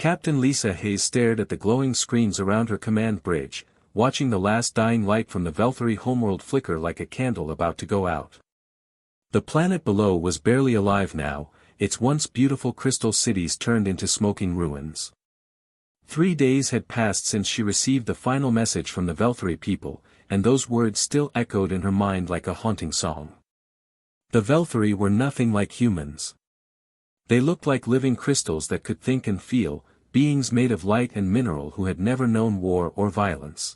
Captain Lisa Hayes stared at the glowing screens around her command bridge, watching the last dying light from the Velthury homeworld flicker like a candle about to go out. The planet below was barely alive now, its once beautiful crystal cities turned into smoking ruins. 3 days had passed since she received the final message from the Velthury people, and those words still echoed in her mind like a haunting song. The Velthury were nothing like humans. They looked like living crystals that could think and feel, beings made of light and mineral who had never known war or violence.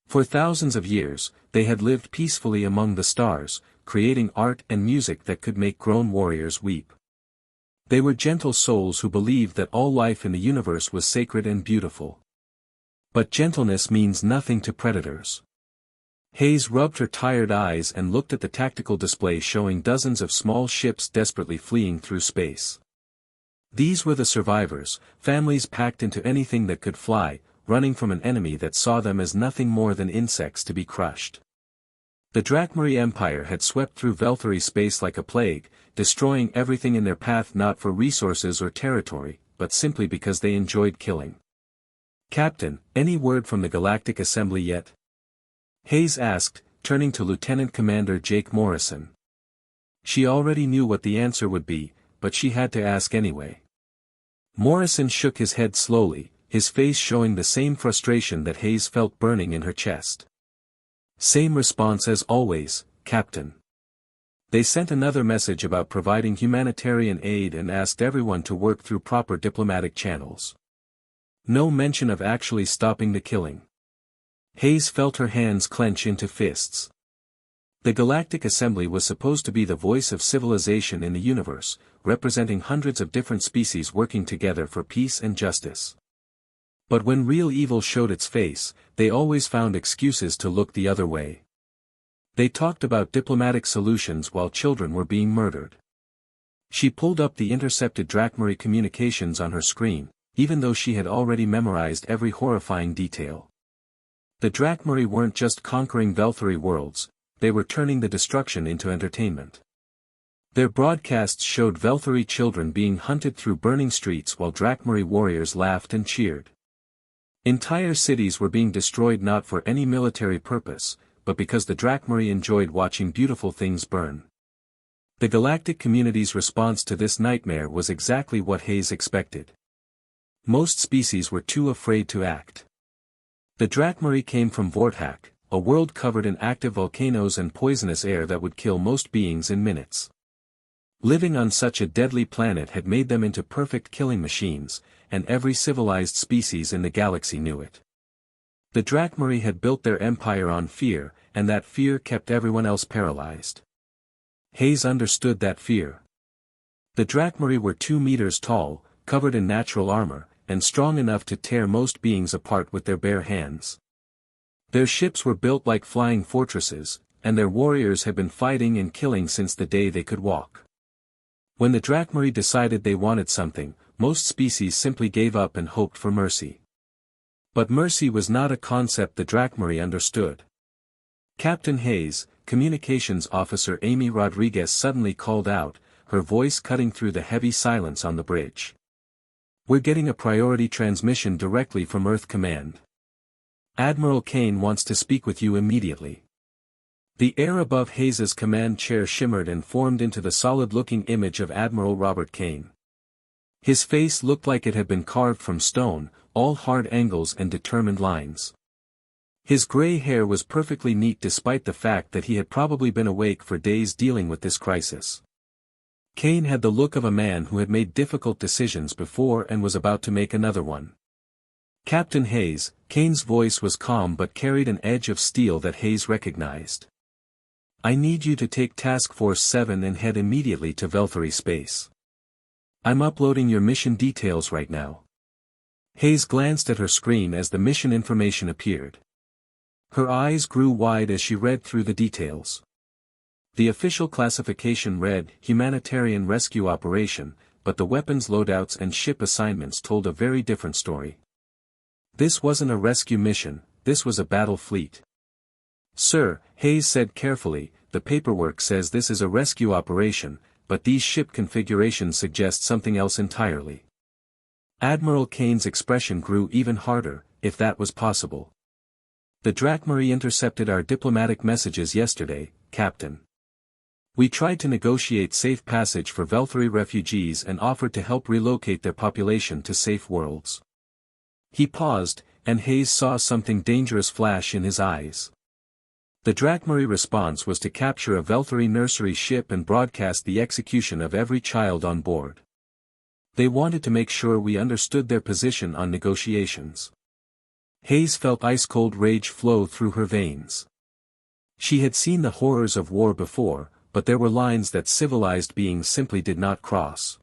For thousands of years, they had lived peacefully among the stars, creating art and music that could make grown warriors weep. They were gentle souls who believed that all life in the universe was sacred and beautiful. But gentleness means nothing to predators. Hayes rubbed her tired eyes and looked at the tactical display showing dozens of small ships desperately fleeing through space. These were the survivors, families packed into anything that could fly, running from an enemy that saw them as nothing more than insects to be crushed. The Drakmari Empire had swept through Velthury space like a plague, destroying everything in their path not for resources or territory, but simply because they enjoyed killing. "Captain, any word from the Galactic Assembly yet?" Hayes asked, turning to Lieutenant Commander Jake Morrison. She already knew what the answer would be, but she had to ask anyway. Morrison shook his head slowly, his face showing the same frustration that Hayes felt burning in her chest. "Same response as always, Captain. They sent another message about providing humanitarian aid and asked everyone to work through proper diplomatic channels. No mention of actually stopping the killing." Hayes felt her hands clench into fists. The Galactic Assembly was supposed to be the voice of civilization in the universe, representing hundreds of different species working together for peace and justice. But when real evil showed its face, they always found excuses to look the other way. They talked about diplomatic solutions while children were being murdered. She pulled up the intercepted Drakmari communications on her screen, even though she had already memorized every horrifying detail. The Drakmari weren't just conquering Velthury worlds, they were turning the destruction into entertainment. Their broadcasts showed Velthury children being hunted through burning streets while Drakmari warriors laughed and cheered. Entire cities were being destroyed not for any military purpose, but because the Drakmari enjoyed watching beautiful things burn. The galactic community's response to this nightmare was exactly what Hayes expected. Most species were too afraid to act. The Drakmari came from Vorthak, a world covered in active volcanoes and poisonous air that would kill most beings in minutes. Living on such a deadly planet had made them into perfect killing machines, and every civilized species in the galaxy knew it. The Drakmari had built their empire on fear, and that fear kept everyone else paralyzed. Hayes understood that fear. The Drakmari were 2 meters tall, covered in natural armor, and strong enough to tear most beings apart with their bare hands. Their ships were built like flying fortresses, and their warriors had been fighting and killing since the day they could walk. When the Drakmari decided they wanted something, most species simply gave up and hoped for mercy. But mercy was not a concept the Drakmari understood. "Captain Hayes," Communications Officer Amy Rodriguez suddenly called out, her voice cutting through the heavy silence on the bridge. "We're getting a priority transmission directly from Earth Command. Admiral Kane wants to speak with you immediately." The air above Hayes's command chair shimmered and formed into the solid-looking image of Admiral Robert Kane. His face looked like it had been carved from stone, all hard angles and determined lines. His gray hair was perfectly neat despite the fact that he had probably been awake for days dealing with this crisis. Kane had the look of a man who had made difficult decisions before and was about to make another one. "Captain Hayes," Kane's voice was calm but carried an edge of steel that Hayes recognized. "I need you to take Task Force 7 and head immediately to Velthury space. I'm uploading your mission details right now." Hayes glanced at her screen as the mission information appeared. Her eyes grew wide as she read through the details. The official classification read Humanitarian Rescue Operation, but the weapons loadouts and ship assignments told a very different story. This wasn't a rescue mission, this was a battle fleet. "Sir," Hayes said carefully, "the paperwork says this is a rescue operation, but these ship configurations suggest something else entirely." Admiral Kane's expression grew even harder, if that was possible. The Drakmari intercepted our diplomatic messages yesterday, Captain. We tried to negotiate safe passage for Velthari refugees and offered to help relocate their population to safe worlds. He paused, and Hayes saw something dangerous flash in his eyes. The Drakmari response was to capture a Velthari nursery ship and broadcast the execution of every child on board. They wanted to make sure we understood their position on negotiations. Hayes felt ice-cold rage flow through her veins. She had seen the horrors of war before, but there were lines that civilized beings simply did not cross.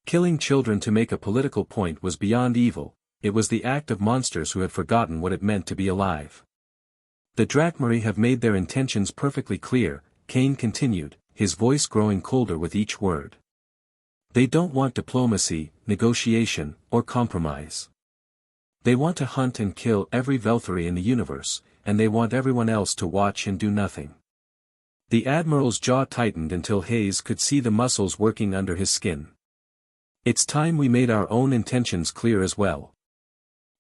Killing children to make a political point was beyond evil, it was the act of monsters who had forgotten what it meant to be alive. The Drakmari have made their intentions perfectly clear, Kane continued, his voice growing colder with each word. They don't want diplomacy, negotiation, or compromise. They want to hunt and kill every Velthari in the universe, and they want everyone else to watch and do nothing. The Admiral's jaw tightened until Hayes could see the muscles working under his skin. It's time we made our own intentions clear as well.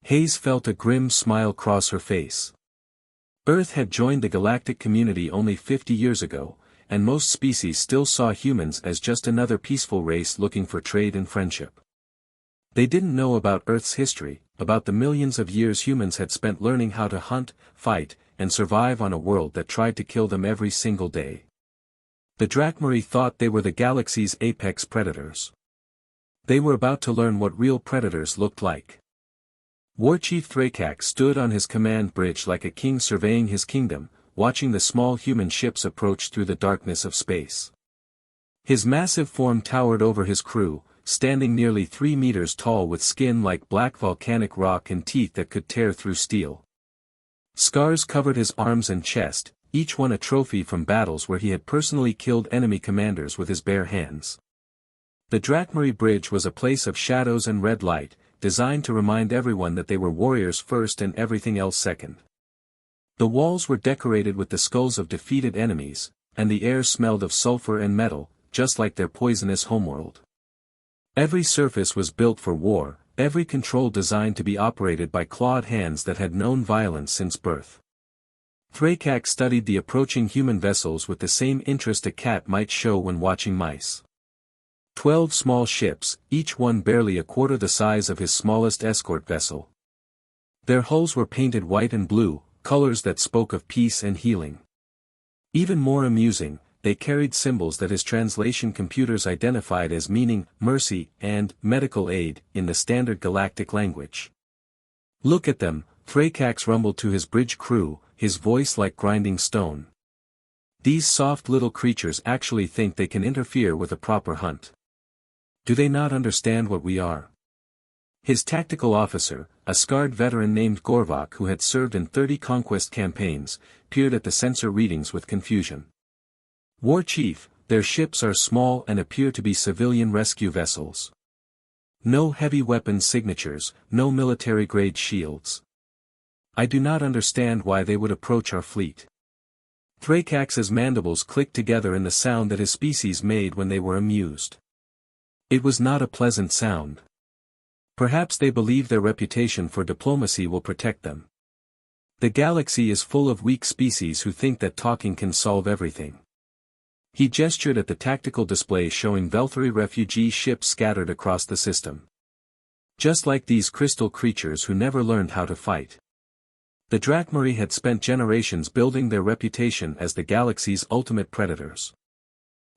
Hayes felt a grim smile cross her face. Earth had joined the galactic community only 50 years ago, and most species still saw humans as just another peaceful race looking for trade and friendship. They didn't know about Earth's history, about the millions of years humans had spent learning how to hunt, fight, and survive on a world that tried to kill them every single day. The Drakmari thought they were the galaxy's apex predators. They were about to learn what real predators looked like. Warchief Thrakak stood on his command bridge like a king surveying his kingdom, watching the small human ships approach through the darkness of space. His massive form towered over his crew, standing nearly 3 meters tall with skin like black volcanic rock and teeth that could tear through steel. Scars covered his arms and chest, each one a trophy from battles where he had personally killed enemy commanders with his bare hands. The Drakmari Bridge was a place of shadows and red light, designed to remind everyone that they were warriors first and everything else second. The walls were decorated with the skulls of defeated enemies, and the air smelled of sulfur and metal, just like their poisonous homeworld. Every surface was built for war, every control designed to be operated by clawed hands that had known violence since birth. Thrakak studied the approaching human vessels with the same interest a cat might show when watching mice. 12 small ships, each one barely a quarter the size of his smallest escort vessel. Their hulls were painted white and blue, colors that spoke of peace and healing. Even more amusing, they carried symbols that his translation computers identified as meaning mercy and medical aid in the standard galactic language. Look at them, Thrakak rumbled to his bridge crew, his voice like grinding stone. These soft little creatures actually think they can interfere with a proper hunt. Do they not understand what we are? His tactical officer, a scarred veteran named Gorvok who had served in 30 conquest campaigns, peered at the sensor readings with confusion. War Chief, their ships are small and appear to be civilian rescue vessels. No heavy weapon signatures, no military-grade shields. I do not understand why they would approach our fleet. Thrakak's mandibles clicked together in the sound that his species made when they were amused. It was not a pleasant sound. Perhaps they believe their reputation for diplomacy will protect them. The galaxy is full of weak species who think that talking can solve everything. He gestured at the tactical display showing Velthari refugee ships scattered across the system. Just like these crystal creatures who never learned how to fight. The Drakmari had spent generations building their reputation as the galaxy's ultimate predators.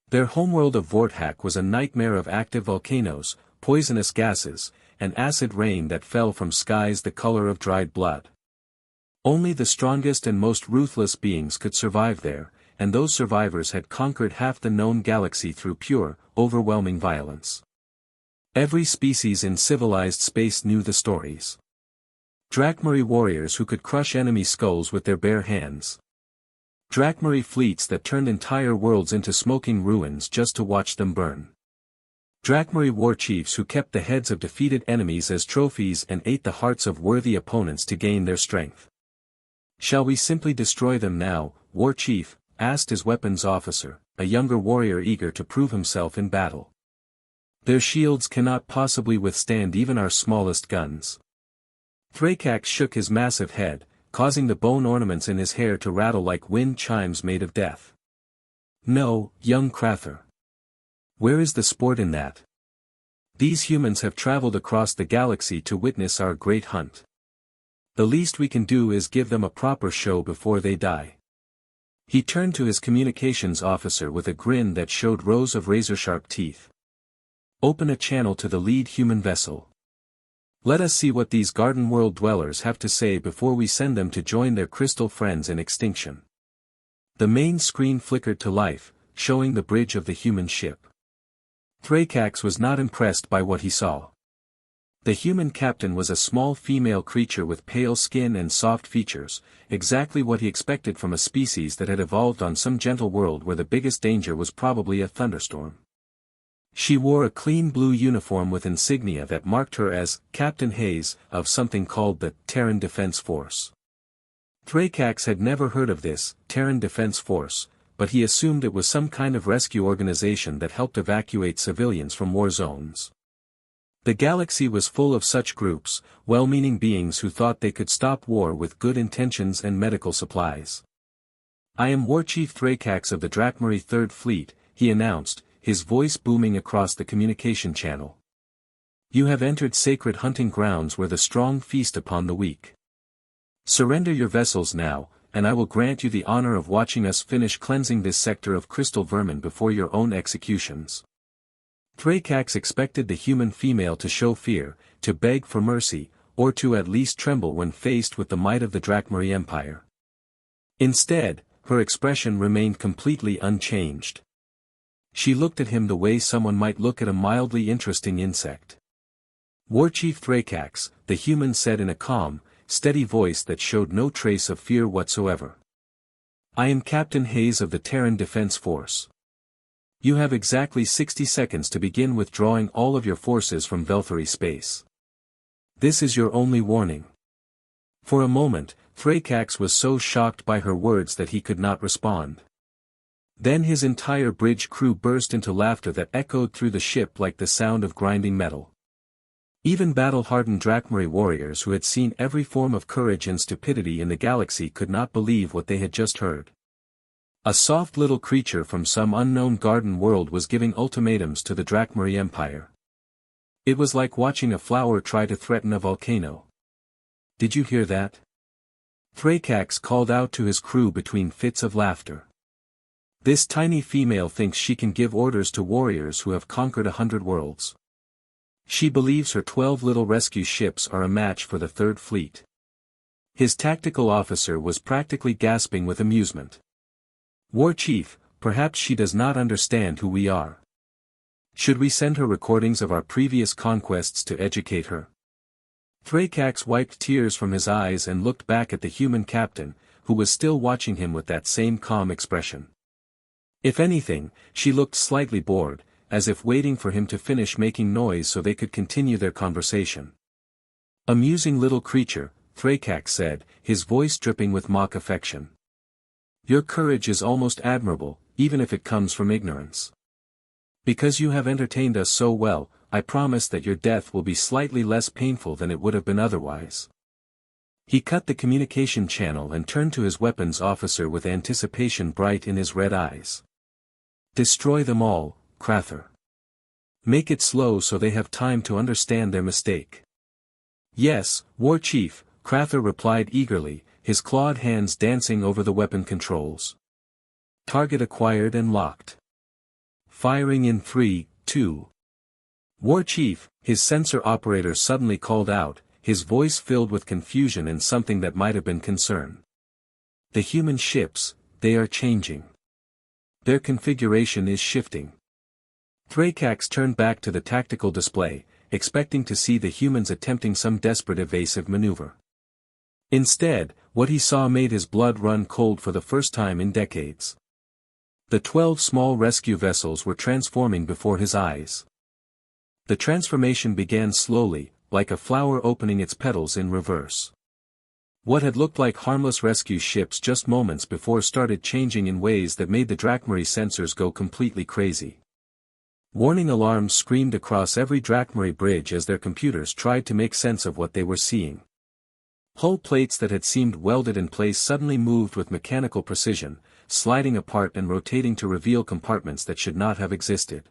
Their homeworld of Vorthak was a nightmare of active volcanoes, poisonous gases, and acid rain that fell from skies the color of dried blood. Only the strongest and most ruthless beings could survive there, and those survivors had conquered half the known galaxy through pure, overwhelming violence. Every species in civilized space knew the stories. Drakmari warriors who could crush enemy skulls with their bare hands. Drakmari fleets that turned entire worlds into smoking ruins just to watch them burn. Drakmari war chiefs who kept the heads of defeated enemies as trophies and ate the hearts of worthy opponents to gain their strength. Shall we simply destroy them now, War Chief? Asked his weapons officer, a younger warrior eager to prove himself in battle. Their shields cannot possibly withstand even our smallest guns. Thracax shook his massive head, causing the bone ornaments in his hair to rattle like wind chimes made of death. No, young Crather. Where is the sport in that? These humans have traveled across the galaxy to witness our great hunt. The least we can do is give them a proper show before they die. He turned to his communications officer with a grin that showed rows of razor-sharp teeth. Open a channel to the lead human vessel. Let us see what these garden world dwellers have to say before we send them to join their crystal friends in extinction. The main screen flickered to life, showing the bridge of the human ship. Thracax was not impressed by what he saw. The human captain was a small female creature with pale skin and soft features, exactly what he expected from a species that had evolved on some gentle world where the biggest danger was probably a thunderstorm. She wore a clean blue uniform with insignia that marked her as Captain Hayes of something called the Terran Defense Force. Thracax had never heard of this Terran Defense Force, but he assumed it was some kind of rescue organization that helped evacuate civilians from war zones. The galaxy was full of such groups, well-meaning beings who thought they could stop war with good intentions and medical supplies. I am War Chief Thracax of the Drakmari 3rd Fleet, he announced, his voice booming across the communication channel. You have entered sacred hunting grounds where the strong feast upon the weak. Surrender your vessels now, and I will grant you the honor of watching us finish cleansing this sector of crystal vermin before your own executions. Thracax expected the human female to show fear, to beg for mercy, or to at least tremble when faced with the might of the Drakmari Empire. Instead, her expression remained completely unchanged. She looked at him the way someone might look at a mildly interesting insect. War Chief Thracax, the human said in a calm, steady voice that showed no trace of fear whatsoever. I am Captain Hayes of the Terran Defense Force. You have exactly 60 seconds to begin withdrawing all of your forces from Velthari space. This is your only warning. For a moment, Thracax was so shocked by her words that he could not respond. Then his entire bridge crew burst into laughter that echoed through the ship like the sound of grinding metal. Even battle-hardened Drakmari warriors who had seen every form of courage and stupidity in the galaxy could not believe what they had just heard. A soft little creature from some unknown garden world was giving ultimatums to the Drakmari Empire. It was like watching a flower try to threaten a volcano. Did you hear that? Thracax called out to his crew between fits of laughter. This tiny female thinks she can give orders to warriors who have conquered 100 worlds. She believes her 12 little rescue ships are a match for the 3rd Fleet. His tactical officer was practically gasping with amusement. War Chief, perhaps she does not understand who we are. Should we send her recordings of our previous conquests to educate her? Thracax wiped tears from his eyes and looked back at the human captain, who was still watching him with that same calm expression. If anything, she looked slightly bored, as if waiting for him to finish making noise so they could continue their conversation. Amusing little creature, Thracax said, his voice dripping with mock affection. Your courage is almost admirable, even if it comes from ignorance. Because you have entertained us so well, I promise that your death will be slightly less painful than it would have been otherwise. He cut the communication channel and turned to his weapons officer with anticipation bright in his red eyes. Destroy them all, Crather. Make it slow so they have time to understand their mistake. Yes, War Chief, Crather replied eagerly, his clawed hands dancing over the weapon controls. Target acquired and locked. Firing in 3, 2. War Chief, his sensor operator suddenly called out, his voice filled with confusion and something that might have been concern. The human ships, they are changing. Their configuration is shifting. Thracax turned back to the tactical display, expecting to see the humans attempting some desperate evasive maneuver. Instead, what he saw made his blood run cold for the first time in decades. The 12 small rescue vessels were transforming before his eyes. The transformation began slowly, like a flower opening its petals in reverse. What had looked like harmless rescue ships just moments before started changing in ways that made the Drakmari sensors go completely crazy. Warning alarms screamed across every Drakmari bridge as their computers tried to make sense of what they were seeing. Hull plates that had seemed welded in place suddenly moved with mechanical precision, sliding apart and rotating to reveal compartments that should not have existed.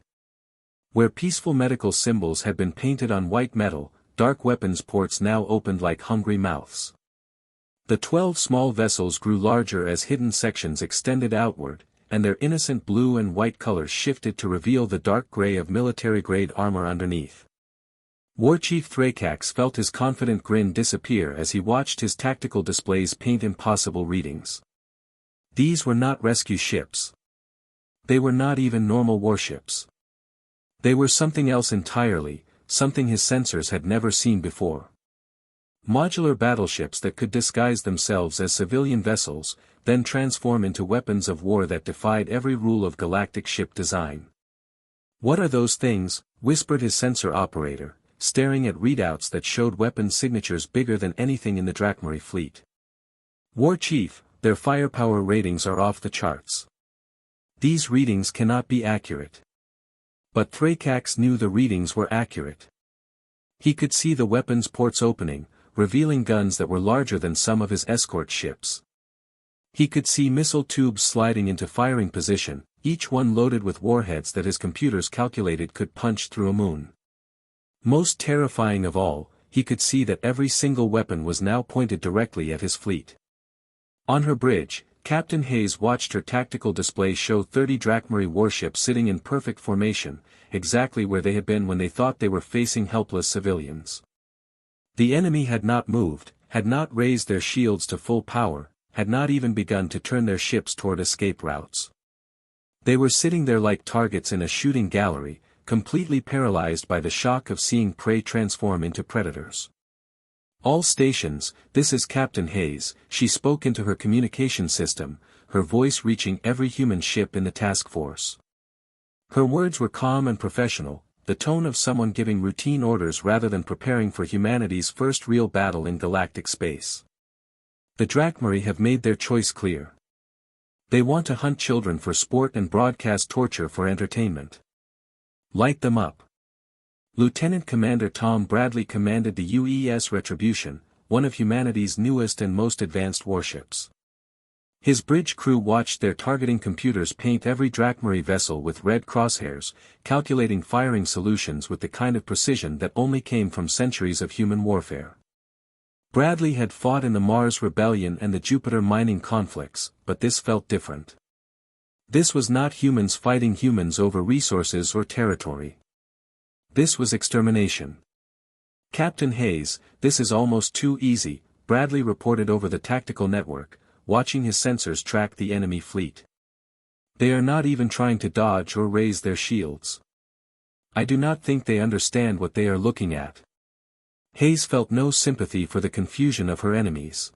Where peaceful medical symbols had been painted on white metal, dark weapons ports now opened like hungry mouths. The 12 small vessels grew larger as hidden sections extended outward, and their innocent blue and white colors shifted to reveal the dark gray of military-grade armor underneath. Warchief Thrakax felt his confident grin disappear as he watched his tactical displays paint impossible readings. These were not rescue ships. They were not even normal warships. They were something else entirely, something his sensors had never seen before. Modular battleships that could disguise themselves as civilian vessels, then transform into weapons of war that defied every rule of galactic ship design. "What are those things?" whispered his sensor operator, staring at readouts that showed weapon signatures bigger than anything in the Drakmari fleet. "War Chief, their firepower ratings are off the charts. These readings cannot be accurate." But Thrakax knew the readings were accurate. He could see the weapons ports opening, revealing guns that were larger than some of his escort ships. He could see missile tubes sliding into firing position, each one loaded with warheads that his computers calculated could punch through a moon. Most terrifying of all, he could see that every single weapon was now pointed directly at his fleet. On her bridge, Captain Hayes watched her tactical display show 30 Drakmari warships sitting in perfect formation, exactly where they had been when they thought they were facing helpless civilians. The enemy had not moved, had not raised their shields to full power, had not even begun to turn their ships toward escape routes. They were sitting there like targets in a shooting gallery, completely paralyzed by the shock of seeing prey transform into predators. "All stations, this is Captain Hayes," she spoke into her communication system, her voice reaching every human ship in the task force. Her words were calm and professional, the tone of someone giving routine orders rather than preparing for humanity's first real battle in galactic space. "The Drakmari have made their choice clear. They want to hunt children for sport and broadcast torture for entertainment. Light them up." Lieutenant Commander Tom Bradley commanded the UES Retribution, one of humanity's newest and most advanced warships. His bridge crew watched their targeting computers paint every Drakmari vessel with red crosshairs, calculating firing solutions with the kind of precision that only came from centuries of human warfare. Bradley had fought in the Mars Rebellion and the Jupiter mining conflicts, but this felt different. This was not humans fighting humans over resources or territory. This was extermination. "Captain Hayes, this is almost too easy," Bradley reported over the tactical network, watching his sensors track the enemy fleet. "They are not even trying to dodge or raise their shields. I do not think they understand what they are looking at." Hayes felt no sympathy for the confusion of her enemies.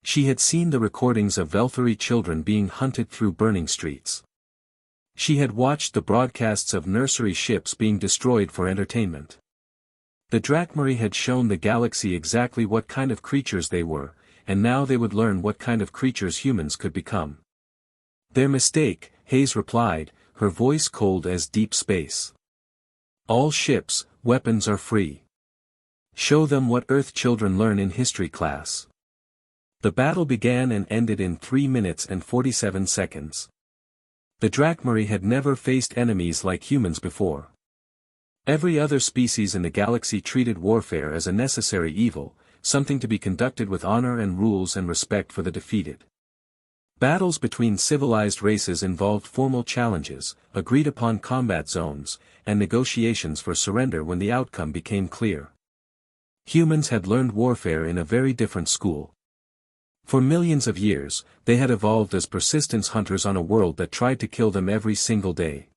She had seen the recordings of Velthari children being hunted through burning streets. She had watched the broadcasts of nursery ships being destroyed for entertainment. The Drakmari had shown the galaxy exactly what kind of creatures they were, and now they would learn what kind of creatures humans could become. "Their mistake," Hayes replied, her voice cold as deep space. "All ships, weapons are free. Show them what Earth children learn in history class." The battle began and ended in 3 minutes and 47 seconds. The Drakmari had never faced enemies like humans before. Every other species in the galaxy treated warfare as a necessary evil, something to be conducted with honor and rules and respect for the defeated. Battles between civilized races involved formal challenges, agreed-upon combat zones, and negotiations for surrender when the outcome became clear. Humans had learned warfare in a very different school. For millions of years, they had evolved as persistence hunters on a world that tried to kill them every single day.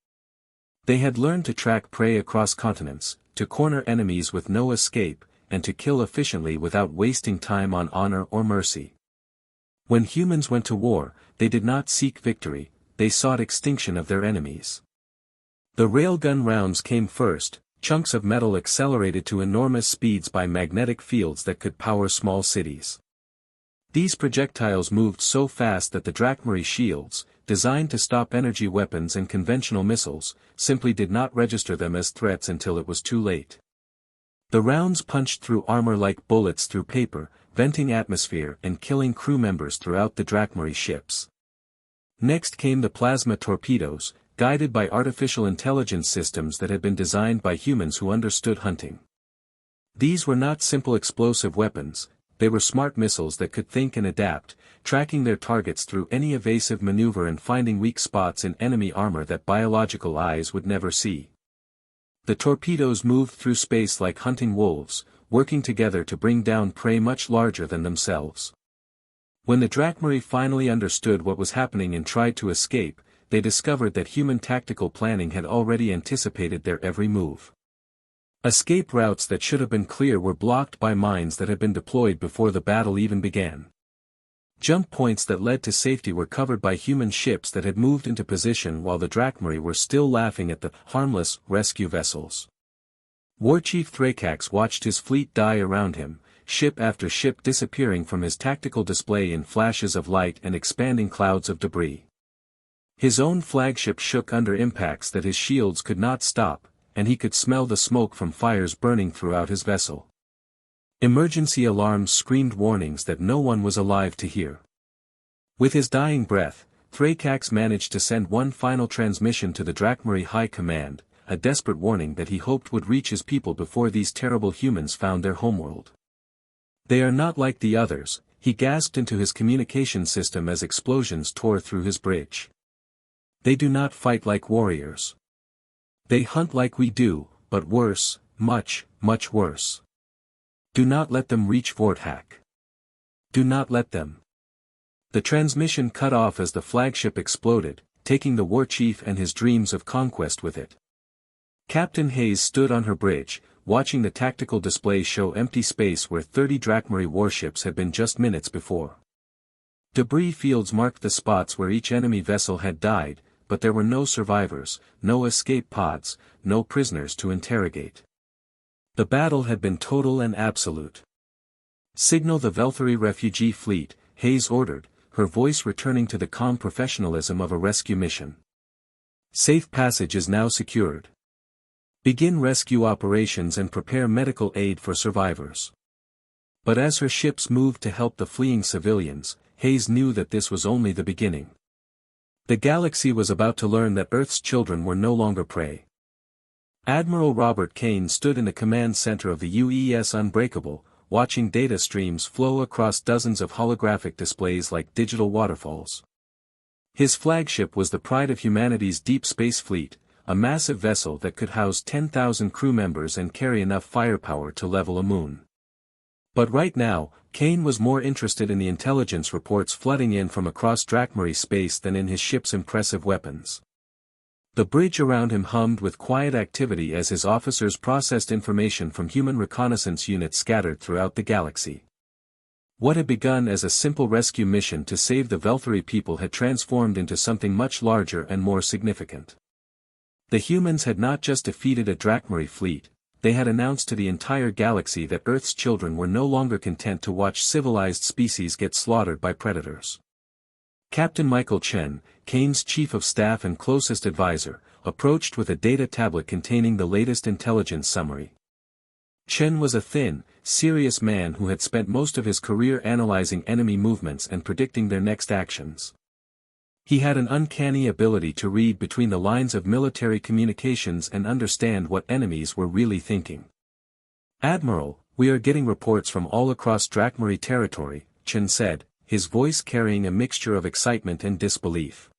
They had learned to track prey across continents, to corner enemies with no escape, and to kill efficiently without wasting time on honor or mercy. When humans went to war, they did not seek victory, they sought extinction of their enemies. The railgun rounds came first, chunks of metal accelerated to enormous speeds by magnetic fields that could power small cities. These projectiles moved so fast that the Drakmari shields, designed to stop energy weapons and conventional missiles, simply did not register them as threats until it was too late. The rounds punched through armor like bullets through paper, venting atmosphere and killing crew members throughout the Drakmari ships. Next came the plasma torpedoes, guided by artificial intelligence systems that had been designed by humans who understood hunting. These were not simple explosive weapons, they were smart missiles that could think and adapt, tracking their targets through any evasive maneuver and finding weak spots in enemy armor that biological eyes would never see. The torpedoes moved through space like hunting wolves, working together to bring down prey much larger than themselves. When the Drakmari finally understood what was happening and tried to escape, they discovered that human tactical planning had already anticipated their every move. Escape routes that should have been clear were blocked by mines that had been deployed before the battle even began. Jump points that led to safety were covered by human ships that had moved into position while the Drakmari were still laughing at the harmless rescue vessels. Warchief Thrakax watched his fleet die around him, ship after ship disappearing from his tactical display in flashes of light and expanding clouds of debris. His own flagship shook under impacts that his shields could not stop, and he could smell the smoke from fires burning throughout his vessel. Emergency alarms screamed warnings that no one was alive to hear. With his dying breath, Thrakax managed to send one final transmission to the Drakmari High Command, a desperate warning that he hoped would reach his people before these terrible humans found their homeworld. "They are not like the others," he gasped into his communication system as explosions tore through his bridge. "They do not fight like warriors. They hunt like we do, but worse, much, much worse. Do not let them reach Vorthak. Do not let them." The transmission cut off as the flagship exploded, taking the war chief and his dreams of conquest with it. Captain Hayes stood on her bridge, watching the tactical display show empty space where 30 Drakmari warships had been just minutes before. Debris fields marked the spots where each enemy vessel had died, but there were no survivors, no escape pods, no prisoners to interrogate. The battle had been total and absolute. "Signal the Velthari refugee fleet," Hayes ordered, her voice returning to the calm professionalism of a rescue mission. "Safe passage is now secured. Begin rescue operations and prepare medical aid for survivors." But as her ships moved to help the fleeing civilians, Hayes knew that this was only the beginning. The galaxy was about to learn that Earth's children were no longer prey. Admiral Robert Kane stood in the command center of the UES Unbreakable, watching data streams flow across dozens of holographic displays like digital waterfalls. His flagship was the pride of humanity's deep space fleet, a massive vessel that could house 10,000 crew members and carry enough firepower to level a moon. But right now, Kane was more interested in the intelligence reports flooding in from across Drakmari space than in his ship's impressive weapons. The bridge around him hummed with quiet activity as his officers processed information from human reconnaissance units scattered throughout the galaxy. What had begun as a simple rescue mission to save the Velthari people had transformed into something much larger and more significant. The humans had not just defeated a Drakmari fleet, they had announced to the entire galaxy that Earth's children were no longer content to watch civilized species get slaughtered by predators. Captain Michael Chen, Kane's chief of staff and closest advisor, approached with a data tablet containing the latest intelligence summary. Chen was a thin, serious man who had spent most of his career analyzing enemy movements and predicting their next actions. He had an uncanny ability to read between the lines of military communications and understand what enemies were really thinking. "Admiral, we are getting reports from all across Drakmari territory," Chen said, his voice carrying a mixture of excitement and disbelief.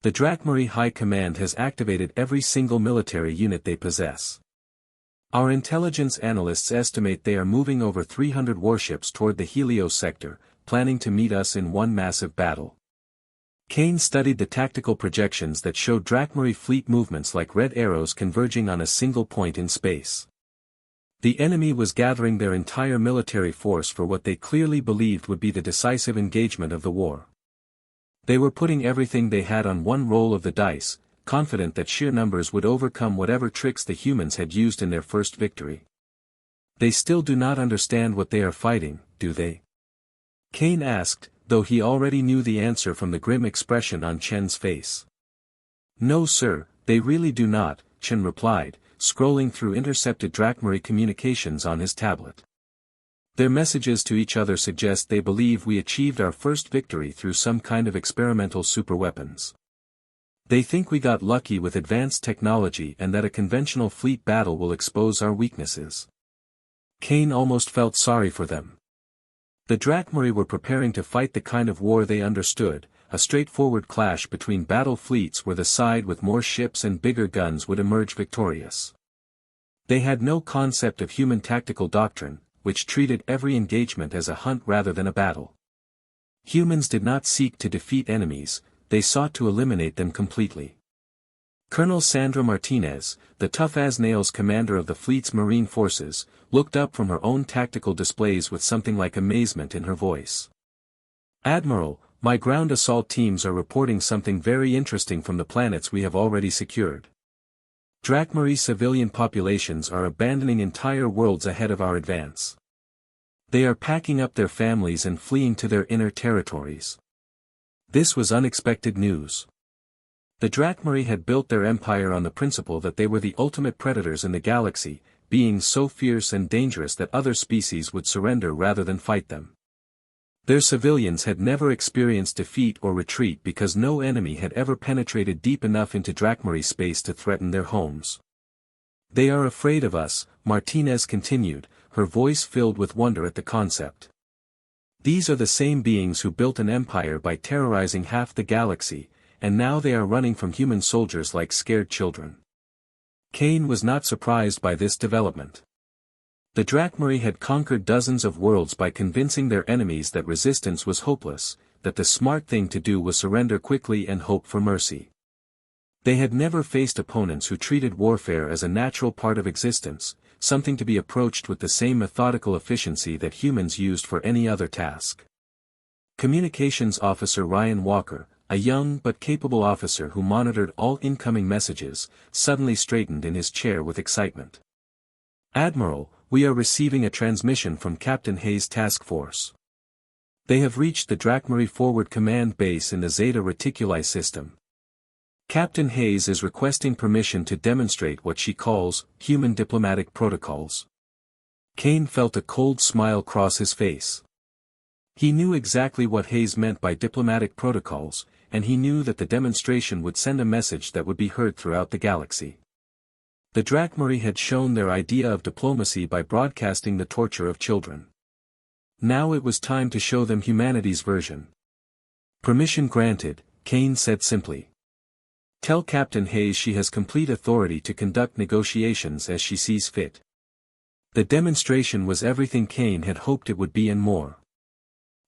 "The Drakmari High Command has activated every single military unit they possess. Our intelligence analysts estimate they are moving over 300 warships toward the Helios sector, planning to meet us in one massive battle." Kane studied the tactical projections that showed Drakmari fleet movements like red arrows converging on a single point in space. The enemy was gathering their entire military force for what they clearly believed would be the decisive engagement of the war. They were putting everything they had on one roll of the dice, confident that sheer numbers would overcome whatever tricks the humans had used in their first victory. "They still do not understand what they are fighting, do they?" Kane asked, though he already knew the answer from the grim expression on Chen's face. "No sir, they really do not," Chen replied, scrolling through intercepted Drakmari communications on his tablet. "Their messages to each other suggest they believe we achieved our first victory through some kind of experimental superweapons. They think we got lucky with advanced technology and that a conventional fleet battle will expose our weaknesses." Kane almost felt sorry for them. The Drakmari were preparing to fight the kind of war they understood, a straightforward clash between battle fleets where the side with more ships and bigger guns would emerge victorious. They had no concept of human tactical doctrine, which treated every engagement as a hunt rather than a battle. Humans did not seek to defeat enemies, they sought to eliminate them completely. Colonel Sandra Martinez, the tough-as-nails commander of the fleet's marine forces, looked up from her own tactical displays with something like amazement in her voice. "Admiral, my ground assault teams are reporting something very interesting from the planets we have already secured. Drakmari civilian populations are abandoning entire worlds ahead of our advance. They are packing up their families and fleeing to their inner territories." This was unexpected news. The Drakmari had built their empire on the principle that they were the ultimate predators in the galaxy, beings so fierce and dangerous that other species would surrender rather than fight them. Their civilians had never experienced defeat or retreat because no enemy had ever penetrated deep enough into Drakmari space to threaten their homes. "They are afraid of us," Martinez continued, her voice filled with wonder at the concept. "These are the same beings who built an empire by terrorizing half the galaxy, and now they are running from human soldiers like scared children." Kane was not surprised by this development. The Drakmari had conquered dozens of worlds by convincing their enemies that resistance was hopeless, that the smart thing to do was surrender quickly and hope for mercy. They had never faced opponents who treated warfare as a natural part of existence, something to be approached with the same methodical efficiency that humans used for any other task. Communications Officer Ryan Walker, a young but capable officer who monitored all incoming messages, suddenly straightened in his chair with excitement. "Admiral, we are receiving a transmission from Captain Hayes' task force. They have reached the Drakmari Forward Command Base in the Zeta Reticuli system. Captain Hayes is requesting permission to demonstrate what she calls human diplomatic protocols." Kane felt a cold smile cross his face. He knew exactly what Hayes meant by diplomatic protocols, and he knew that the demonstration would send a message that would be heard throughout the galaxy. The Drakmari had shown their idea of diplomacy by broadcasting the torture of children. Now it was time to show them humanity's version. "Permission granted," Kane said simply. "Tell Captain Hayes she has complete authority to conduct negotiations as she sees fit." The demonstration was everything Kane had hoped it would be and more.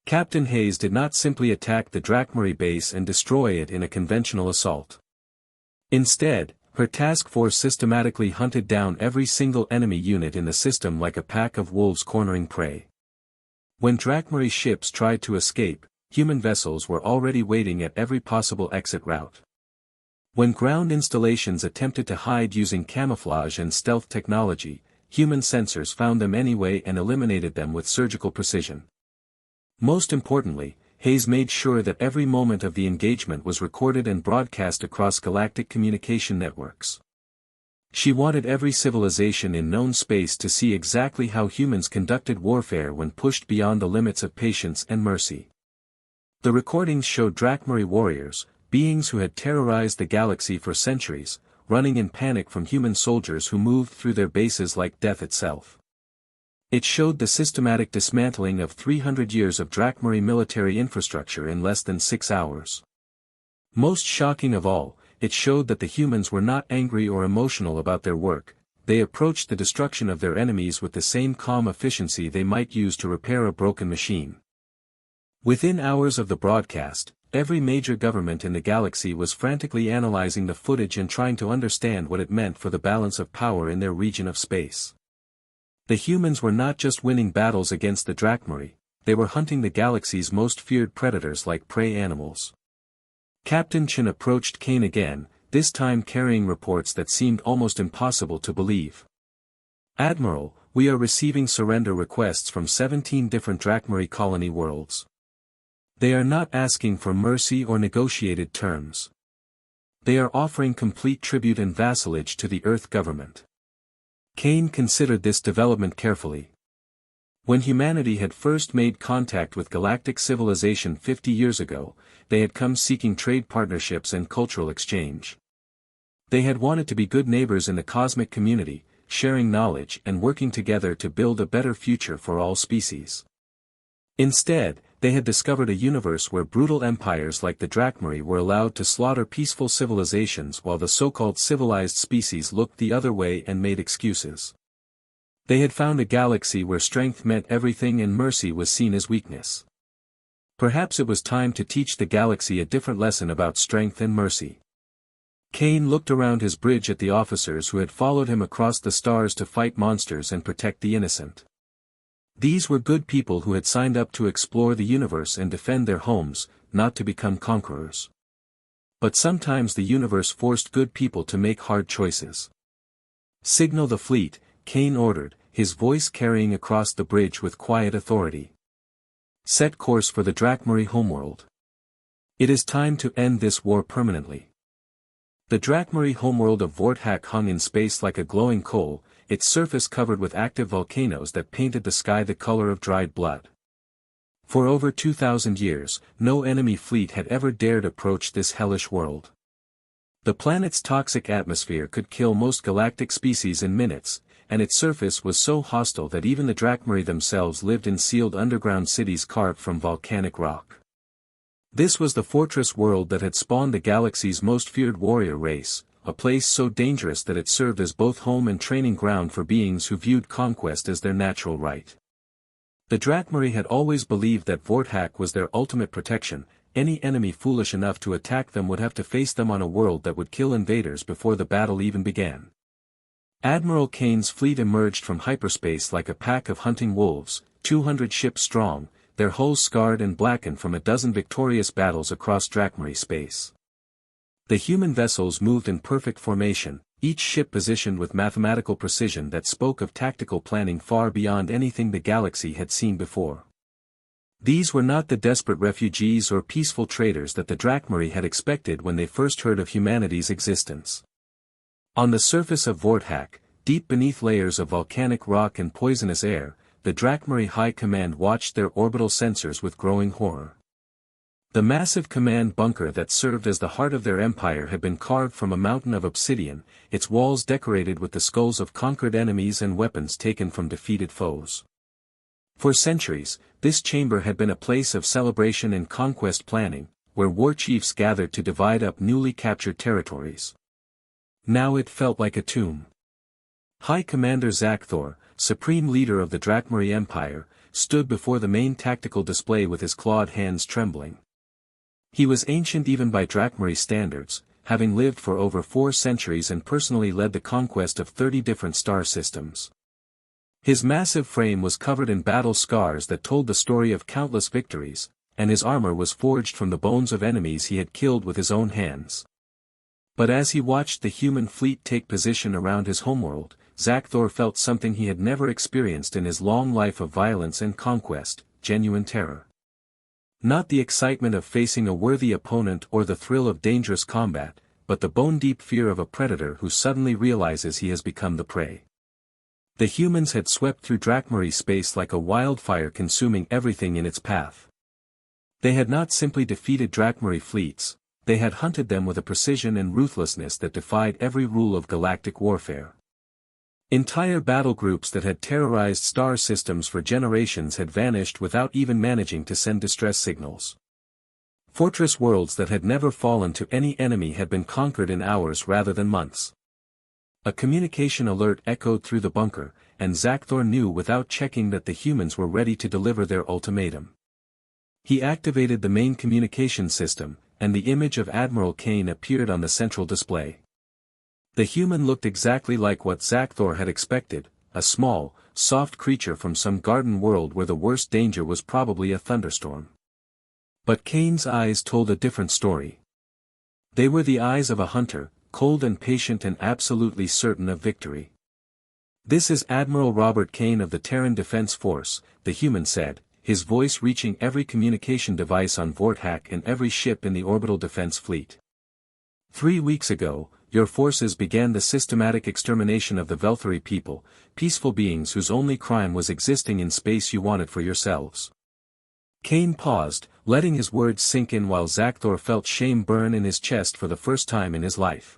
Captain Hayes did not simply attack the Drakmari base and destroy it in a conventional assault. Instead, her task force systematically hunted down every single enemy unit in the system like a pack of wolves cornering prey. When Drakmari ships tried to escape, human vessels were already waiting at every possible exit route. When ground installations attempted to hide using camouflage and stealth technology, human sensors found them anyway and eliminated them with surgical precision. Most importantly, Hayes made sure that every moment of the engagement was recorded and broadcast across galactic communication networks. She wanted every civilization in known space to see exactly how humans conducted warfare when pushed beyond the limits of patience and mercy. The recordings showed Drakmari warriors, beings who had terrorized the galaxy for centuries, running in panic from human soldiers who moved through their bases like death itself. It showed the systematic dismantling of 300 years of Drakmari military infrastructure in less than 6 hours. Most shocking of all, it showed that the humans were not angry or emotional about their work, they approached the destruction of their enemies with the same calm efficiency they might use to repair a broken machine. Within hours of the broadcast, every major government in the galaxy was frantically analyzing the footage and trying to understand what it meant for the balance of power in their region of space. The humans were not just winning battles against the Drakmari, they were hunting the galaxy's most feared predators like prey animals. Captain Chen approached Kane again, this time carrying reports that seemed almost impossible to believe. "Admiral, we are receiving surrender requests from 17 different Drakmari colony worlds. They are not asking for mercy or negotiated terms. They are offering complete tribute and vassalage to the Earth government. Kane considered this development carefully. When humanity had first made contact with galactic civilization 50 years ago, they had come seeking trade partnerships and cultural exchange. They had wanted to be good neighbors in the cosmic community, sharing knowledge and working together to build a better future for all species. Instead, they had discovered a universe where brutal empires like the Drachmari were allowed to slaughter peaceful civilizations while the so-called civilized species looked the other way and made excuses. They had found a galaxy where strength meant everything and mercy was seen as weakness. Perhaps it was time to teach the galaxy a different lesson about strength and mercy. Kane looked around his bridge at the officers who had followed him across the stars to fight monsters and protect the innocent. These were good people who had signed up to explore the universe and defend their homes, not to become conquerors. But sometimes the universe forced good people to make hard choices. "Signal the fleet," Kane ordered, his voice carrying across the bridge with quiet authority. "Set course for the Drachmari homeworld. It is time to end this war permanently." The Drachmari homeworld of Vorthak hung in space like a glowing coal, its surface covered with active volcanoes that painted the sky the color of dried blood. For over 2,000 years, no enemy fleet had ever dared approach this hellish world. The planet's toxic atmosphere could kill most galactic species in minutes, and its surface was so hostile that even the Drachmari themselves lived in sealed underground cities carved from volcanic rock. This was the fortress world that had spawned the galaxy's most feared warrior race, a place so dangerous that it served as both home and training ground for beings who viewed conquest as their natural right. The Drachmari had always believed that Vorthak was their ultimate protection. Any enemy foolish enough to attack them would have to face them on a world that would kill invaders before the battle even began. Admiral Kane's fleet emerged from hyperspace like a pack of hunting wolves, 200 ships strong, their hulls scarred and blackened from a dozen victorious battles across Drachmari space. The human vessels moved in perfect formation, each ship positioned with mathematical precision that spoke of tactical planning far beyond anything the galaxy had seen before. These were not the desperate refugees or peaceful traders that the Drachmari had expected when they first heard of humanity's existence. On the surface of Vorthak, deep beneath layers of volcanic rock and poisonous air, the Drachmari High Command watched their orbital sensors with growing horror. The massive command bunker that served as the heart of their empire had been carved from a mountain of obsidian, its walls decorated with the skulls of conquered enemies and weapons taken from defeated foes. For centuries, this chamber had been a place of celebration and conquest planning, where war chiefs gathered to divide up newly captured territories. Now it felt like a tomb. High Commander Zakthor, supreme leader of the Drachmari Empire, stood before the main tactical display with his clawed hands trembling. He was ancient even by Drachmari standards, having lived for over 4 centuries and personally led the conquest of 30 different star systems. His massive frame was covered in battle scars that told the story of countless victories, and his armor was forged from the bones of enemies he had killed with his own hands. But as he watched the human fleet take position around his homeworld, Zakthor felt something he had never experienced in his long life of violence and conquest, genuine terror. Not the excitement of facing a worthy opponent or the thrill of dangerous combat, but the bone-deep fear of a predator who suddenly realizes he has become the prey. The humans had swept through Drachmari space like a wildfire consuming everything in its path. They had not simply defeated Drachmari fleets, they had hunted them with a precision and ruthlessness that defied every rule of galactic warfare. Entire battle groups that had terrorized star systems for generations had vanished without even managing to send distress signals. Fortress worlds that had never fallen to any enemy had been conquered in hours rather than months. A communication alert echoed through the bunker, and Zakthor knew without checking that the humans were ready to deliver their ultimatum. He activated the main communication system, and the image of Admiral Kane appeared on the central display. The human looked exactly like what Zakthor had expected, a small, soft creature from some garden world where the worst danger was probably a thunderstorm. But Kane's eyes told a different story. They were the eyes of a hunter, cold and patient and absolutely certain of victory. "This is Admiral Robert Kane of the Terran Defense Force," the human said, his voice reaching every communication device on Vorthak and every ship in the orbital defense fleet. 3 weeks ago, your forces began the systematic extermination of the Velthari people, peaceful beings whose only crime was existing in space you wanted for yourselves. Kane paused, letting his words sink in while Zakthor felt shame burn in his chest for the first time in his life.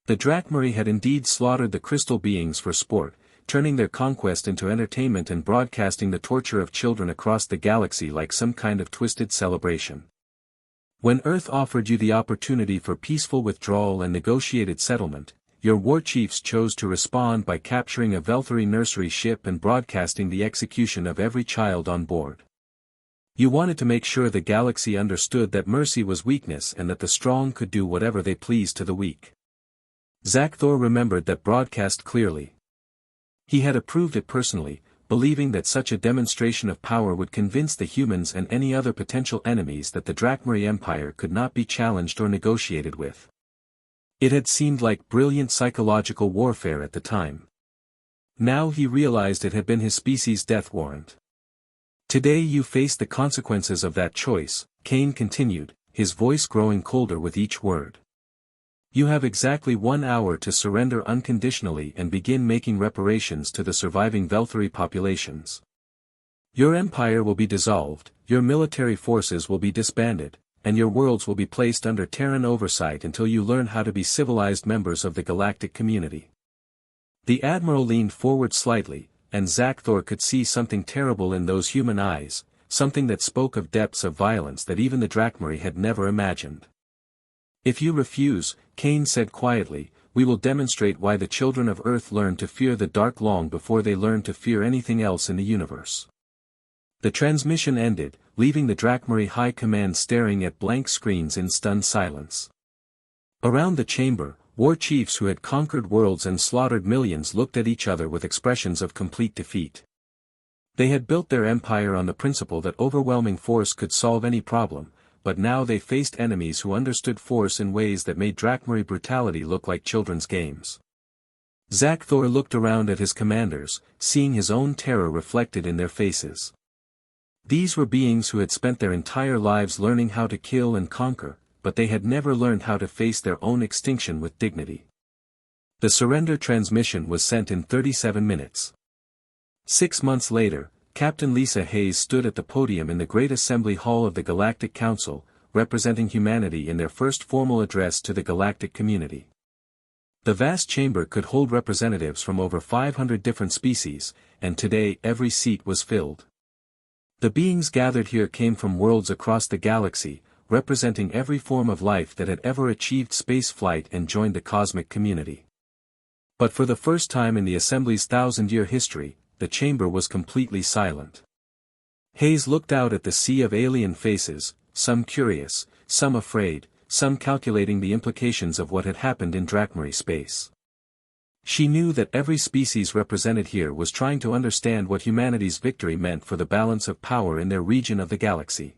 The Drakmari had indeed slaughtered the crystal beings for sport, turning their conquest into entertainment and broadcasting the torture of children across the galaxy like some kind of twisted celebration. When Earth offered you the opportunity for peaceful withdrawal and negotiated settlement, your war chiefs chose to respond by capturing a Velthari nursery ship and broadcasting the execution of every child on board. You wanted to make sure the galaxy understood that mercy was weakness and that the strong could do whatever they pleased to the weak. Zakthor remembered that broadcast clearly. He had approved it personally, believing that such a demonstration of power would convince the humans and any other potential enemies that the Drakmari Empire could not be challenged or negotiated with. It had seemed like brilliant psychological warfare at the time. Now he realized it had been his species' death warrant. Today you face the consequences of that choice, Kane continued, his voice growing colder with each word. You have exactly 1 hour to surrender unconditionally and begin making reparations to the surviving Velthari populations. Your empire will be dissolved, your military forces will be disbanded, and your worlds will be placed under Terran oversight until you learn how to be civilized members of the galactic community. The Admiral leaned forward slightly, and Zakthor could see something terrible in those human eyes, something that spoke of depths of violence that even the Drakmari had never imagined. If you refuse, Kane said quietly, we will demonstrate why the children of Earth learned to fear the dark long before they learned to fear anything else in the universe. The transmission ended, leaving the Drakmari High Command staring at blank screens in stunned silence. Around the chamber, war chiefs who had conquered worlds and slaughtered millions looked at each other with expressions of complete defeat. They had built their empire on the principle that overwhelming force could solve any problem, but now they faced enemies who understood force in ways that made Drakmari brutality look like children's games. Zakthor looked around at his commanders, seeing his own terror reflected in their faces. These were beings who had spent their entire lives learning how to kill and conquer, but they had never learned how to face their own extinction with dignity. The surrender transmission was sent in 37 minutes. 6 months later, Captain Lisa Hayes stood at the podium in the Great Assembly Hall of the Galactic Council, representing humanity in their first formal address to the galactic community. The vast chamber could hold representatives from over 500 different species, and today every seat was filled. The beings gathered here came from worlds across the galaxy, representing every form of life that had ever achieved space flight and joined the cosmic community. But for the first time in the Assembly's 1,000-year history, the chamber was completely silent. Hayes looked out at the sea of alien faces, some curious, some afraid, some calculating the implications of what had happened in Drakmari space. She knew that every species represented here was trying to understand what humanity's victory meant for the balance of power in their region of the galaxy.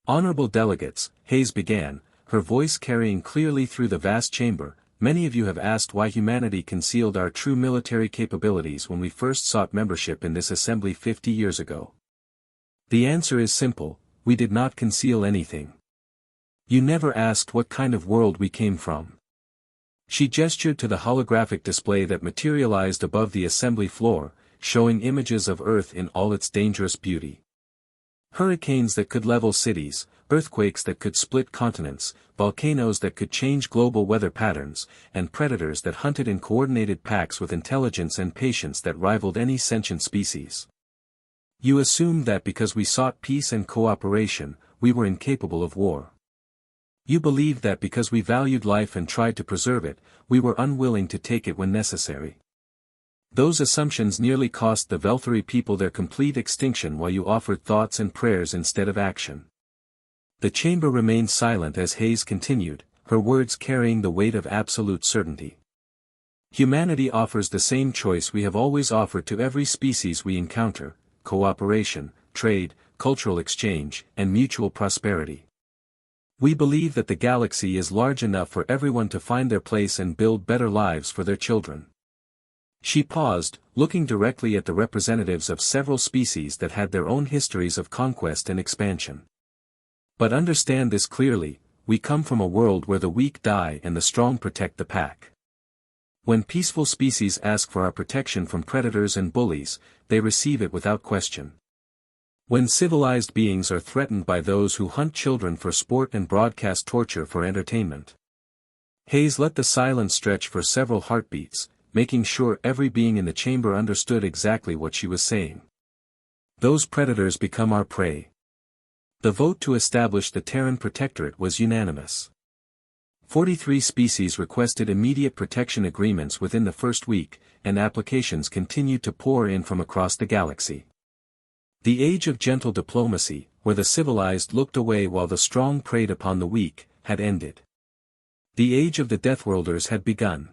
Honorable delegates, Hayes began, her voice carrying clearly through the vast chamber, many of you have asked why humanity concealed our true military capabilities when we first sought membership in this assembly 50 years ago. The answer is simple, we did not conceal anything. You never asked what kind of world we came from. She gestured to the holographic display that materialized above the assembly floor, showing images of Earth in all its dangerous beauty. Hurricanes that could level cities, earthquakes that could split continents, volcanoes that could change global weather patterns, and predators that hunted in coordinated packs with intelligence and patience that rivaled any sentient species. You assumed that because we sought peace and cooperation, we were incapable of war. You believed that because we valued life and tried to preserve it, we were unwilling to take it when necessary. Those assumptions nearly cost the Velthari people their complete extinction while you offered thoughts and prayers instead of action. The chamber remained silent as Hayes continued, her words carrying the weight of absolute certainty. Humanity offers the same choice we have always offered to every species we encounter: cooperation, trade, cultural exchange, and mutual prosperity. We believe that the galaxy is large enough for everyone to find their place and build better lives for their children. She paused, looking directly at the representatives of several species that had their own histories of conquest and expansion. But understand this clearly, we come from a world where the weak die and the strong protect the pack. When peaceful species ask for our protection from predators and bullies, they receive it without question. When civilized beings are threatened by those who hunt children for sport and broadcast torture for entertainment. Hayes let the silence stretch for several heartbeats, making sure every being in the chamber understood exactly what she was saying. Those predators become our prey. The vote to establish the Terran Protectorate was unanimous. 43 species requested immediate protection agreements within the first week, and applications continued to pour in from across the galaxy. The age of gentle diplomacy, where the civilized looked away while the strong preyed upon the weak, had ended. The age of the Deathworlders had begun.